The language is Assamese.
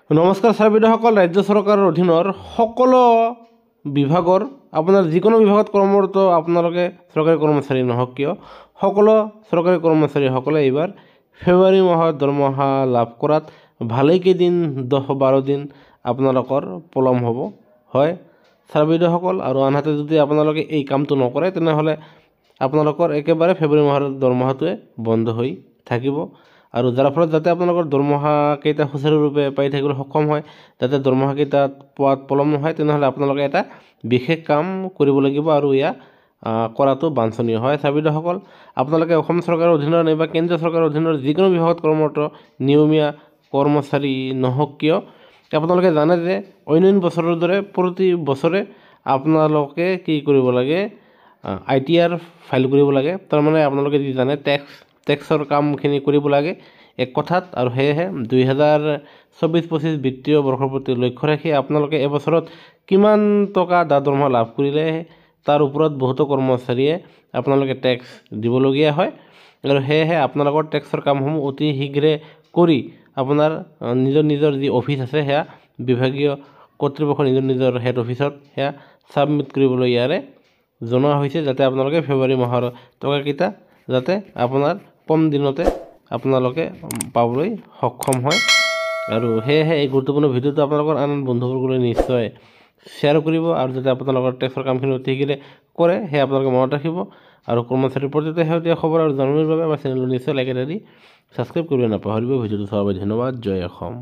নমস্কাৰ ছাৰ বাইদেউসকল, ৰাজ্য চৰকাৰৰ অধীনৰ সকলো বিভাগৰ আপোনাৰ যিকোনো বিভাগত কৰ্মৰত আপোনালোকে চৰকাৰী কৰ্মচাৰী নহওক কিয় সকলো চৰকাৰী কৰ্মচাৰীসকলে এইবাৰ ফেব্ৰুৱাৰী মাহৰ দৰমহা লাভ কৰাত ভালেকেইদিন 10-12 দিন আপোনালোকৰ পলম হ'ব হয় ছাৰ বাইদেউসকল। আৰু আনহাতে যদি আপোনালোকে এই কামটো নকৰে তেনেহ'লে আপোনালোকৰ একেবাৰে ফেব্ৰুৱাৰী মাহৰ দৰমহাটোৱে বন্ধ হৈ থাকিব। আৰু যাৰ ফলত যাতে আপোনালোকৰ দৰমহা কেইটা সুচাৰুৰূপে পাই থাকিবলৈ সক্ষম হয়, যাতে দৰমহা কেইটা পোৱাত পলম নহয়, তেনেহ'লে আপোনালোকে এটা বিশেষ কাম কৰিব লাগিব আৰু এয়া কৰাটো বাঞ্ছনীয় হয় ছাৰ বাইদেউসকল। আপোনালোকে অসম চৰকাৰৰ অধীনৰ নাইবা কেন্দ্ৰীয় চৰকাৰৰ অধীনৰ যিকোনো বিভাগত কৰ্মৰত নিয়মীয়া কৰ্মচাৰী নহওক কিয় আপোনালোকে জানে যে অন্য বছৰৰ দৰে প্ৰতি বছৰে আপোনালোকে কি কৰিব লাগে, ITR ফাইল কৰিব লাগে। তাৰমানে আপোনালোকে যি জানে টেক্সৰ কামখিনি কৰিব লাগে এক কথাত। আৰু সেয়েহে 2024-25 বিত্তীয় বৰ্ষৰ প্ৰতি লক্ষ্য ৰাখি আপোনালোকে এবছৰত কিমান টকা দৰমহা লাভ কৰিলে তাৰ ওপৰত বহুতো কৰ্মচাৰীয়ে আপোনালোকে টেক্স দিবলগীয়া হয়। আৰু সেয়েহে আপোনালোকৰ টেক্সৰ কামসমূহ অতি শীঘ্ৰে কৰি আপোনাৰ নিজৰ যি অফিচ আছে সেয়া বিভাগীয় কৰ্তৃপক্ষ নিজৰ হেড অফিচত সেয়া ছাবমিট কৰিবলৈ ইয়াৰে জনোৱা হৈছে, যাতে আপোনালোকে ফেব্ৰুৱাৰী মাহৰ টকাকেইটা যাতে আপোনাৰ কম দিনতে আপোনালোকে পাবলৈ সক্ষম হয়। আৰু সেয়েহে এই গুৰুত্বপূৰ্ণ ভিডিঅ'টো আপোনালোকৰ আন বন্ধুবৰ্গলৈ নিশ্চয় শ্বেয়াৰ কৰিব, আৰু যাতে আপোনালোকৰ টেক্সৰ কামখিনি অতি শীঘ্ৰে কৰে সেয়া আপোনালোকে মনত ৰাখিব। আৰু কৰ্মচাৰীৰ প্ৰতিটো শেহতীয়া খবৰ আৰু জাননীৰ বাবে আমাৰ চেনেলটো নিশ্চয় লাইক এটা দি ছাবস্ক্ৰাইব কৰিবলৈ নাপাহৰিব। ভিডিঅ'টো চোৱাৰ বাবে ধন্যবাদ। জয় অসম।